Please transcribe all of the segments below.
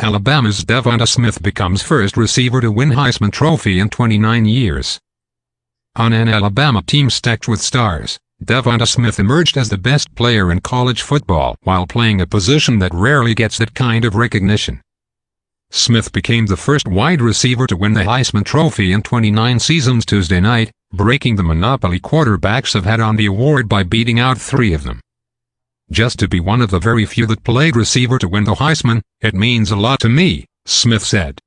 Alabama's DeVonta Smith becomes first receiver to win Heisman Trophy in 29 years. On an Alabama team stacked with stars, DeVonta Smith emerged as the best player in college football while playing a position that rarely gets that kind of recognition. Smith became the first wide receiver to win the Heisman Trophy in 29 seasons Tuesday night, breaking the monopoly quarterbacks have had on the award by beating out 3 of them. "Just to be one of the very few that played receiver to win the Heisman, it means a lot to me," Smith said.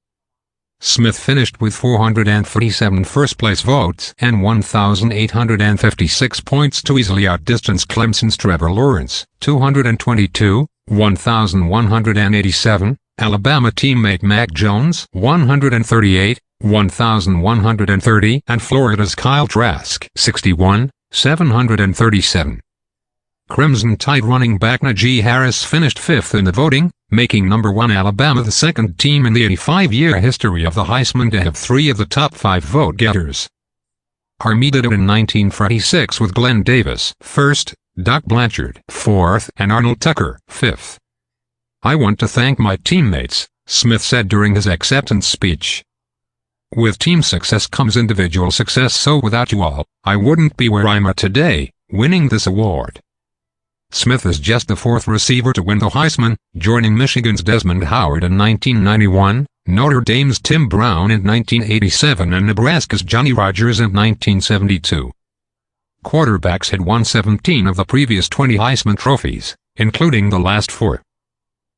Smith finished with 447 first-place votes and 1,856 points to easily outdistance Clemson's Trevor Lawrence, 222, 1,187, Alabama teammate Mac Jones, 138, 1,130, and Florida's Kyle Trask, 61, 737. Crimson Tide running back Najee Harris finished 5th in the voting, making #1 Alabama the second team in the 85-year history of the Heisman to have 3 of the top 5 vote-getters. Army did it in 1946 with Glenn Davis, 1st, Doc Blanchard, 4th, and Arnold Tucker, 5th. "I want to thank my teammates," Smith said during his acceptance speech. "With team success comes individual success, so without you all, I wouldn't be where I'm at today, winning this award." Smith is just the 4th receiver to win the Heisman, joining Michigan's Desmond Howard in 1991, Notre Dame's Tim Brown in 1987 and Nebraska's Johnny Rodgers in 1972. Quarterbacks had won 17 of the previous 20 Heisman trophies, including the last 4.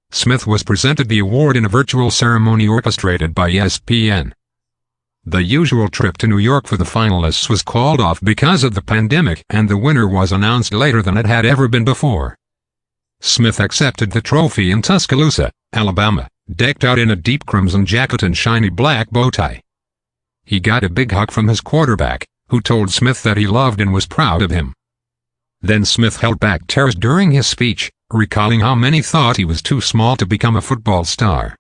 Smith was presented the award in a virtual ceremony orchestrated by ESPN. The usual trip to New York for the finalists was called off because of the pandemic, and the winner was announced later than it had ever been before. Smith accepted the trophy in Tuscaloosa, Alabama, decked out in a deep crimson jacket and shiny black bow tie. He got a big hug from his quarterback, who told Smith that he loved and was proud of him. Then Smith held back tears during his speech, recalling how many thought he was too small to become a football star.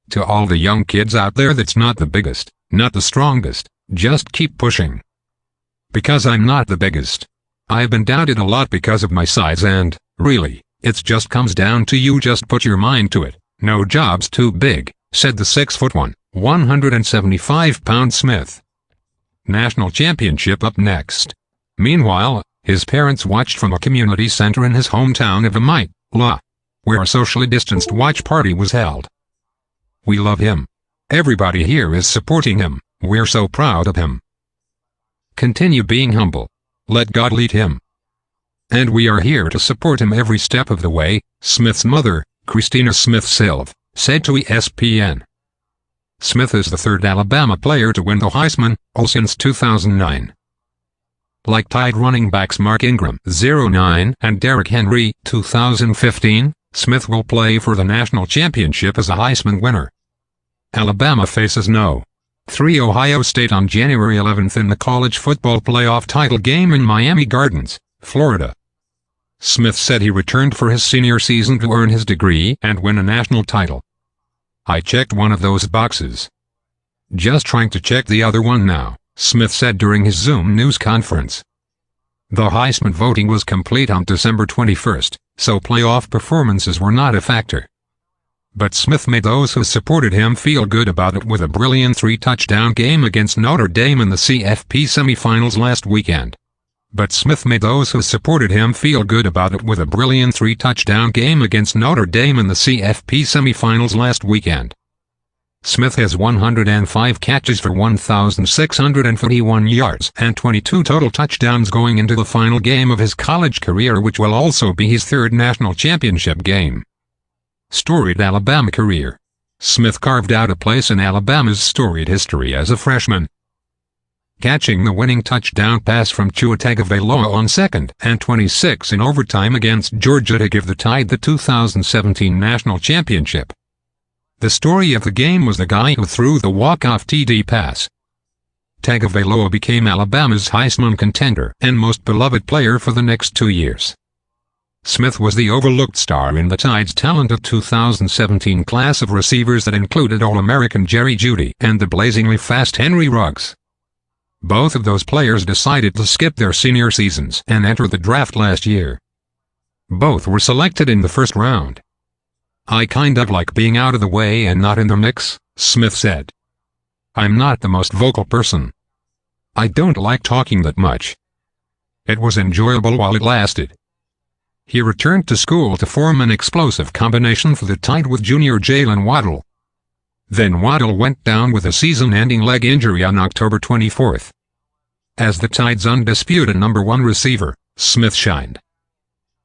"To all the young kids out there, that's not the biggest, not the strongest, just keep pushing. Because I'm not the biggest. I've been doubted a lot because of my size and, really, it just comes down to you just put your mind to it, no job's too big," said the 6'1", 175-pound Smith. National championship up next. Meanwhile, his parents watched from a community center in his hometown of Iowa, where a socially distanced watch party was held. "We love him. Everybody here is supporting him. We're so proud of him. Continue being humble. Let God lead him. And we are here to support him every step of the way," Smith's mother, Christina Smith Silv, said to ESPN. Smith is the 3rd Alabama player to win the Heisman, all since 2009. Like Tide running backs Mark Ingram, 09, and Derrick Henry, 2015, Smith will play for the national championship as a Heisman winner. Alabama faces No. 3 Ohio State on January 11 in the college football playoff title game in Miami Gardens, Florida. Smith said he returned for his senior season to earn his degree and win a national title. "I checked one of those boxes. Just trying to check the other one now," Smith said during his Zoom news conference. The Heisman voting was complete on December 21, so playoff performances were not a factor. But Smith made those who supported him feel good about it with a brilliant 3-touchdown game against Notre Dame in the CFP semifinals last weekend. Smith has 105 catches for 1,641 yards and 22 total touchdowns going into the final game of his college career, which will also be his 3rd national championship game. Storied Alabama career. Smith carved out a place in Alabama's storied history as a freshman, catching the winning touchdown pass from Tua Tagovailoa on 2nd and 26 in overtime against Georgia to give the Tide the 2017 national championship. The story of the game was the guy who threw the walk-off TD pass. Tagovailoa became Alabama's Heisman contender and most beloved player for the next 2 years. Smith was the overlooked star in the Tide's talented 2017 class of receivers that included All-American Jerry Jeudy and the blazingly fast Henry Ruggs. Both of those players decided to skip their senior seasons and enter the draft last year. Both were selected in the first round. "I kind of like being out of the way and not in the mix," Smith said. "I'm not the most vocal person. I don't like talking that much. It was enjoyable while it lasted." He returned to school to form an explosive combination for the Tide with junior Jalen Waddle. Then Waddle went down with a season-ending leg injury on October 24. As the Tide's undisputed number one receiver, Smith shined.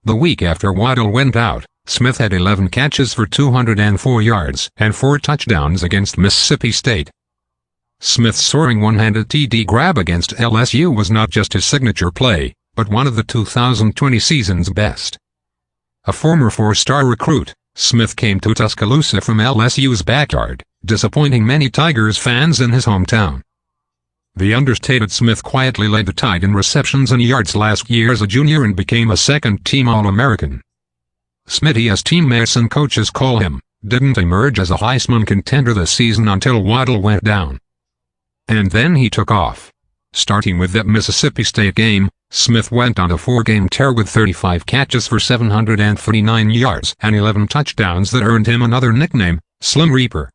The week after Waddle went out, Smith had 11 catches for 204 yards and 4 touchdowns against Mississippi State. Smith's soaring one-handed TD grab against LSU was not just his signature play, but one of the 2020 season's best. A former 4-star recruit, Smith came to Tuscaloosa from LSU's backyard, disappointing many Tigers fans in his hometown. The understated Smith quietly led the Tide in receptions and yards last year as a junior and became a second-team All-American. Smitty, as teammates and coaches call him, didn't emerge as a Heisman contender this season until Waddle went down. And then he took off. Starting with that Mississippi State game, Smith went on a 4-game tear with 35 catches for 739 yards and 11 touchdowns that earned him another nickname, Slim Reaper.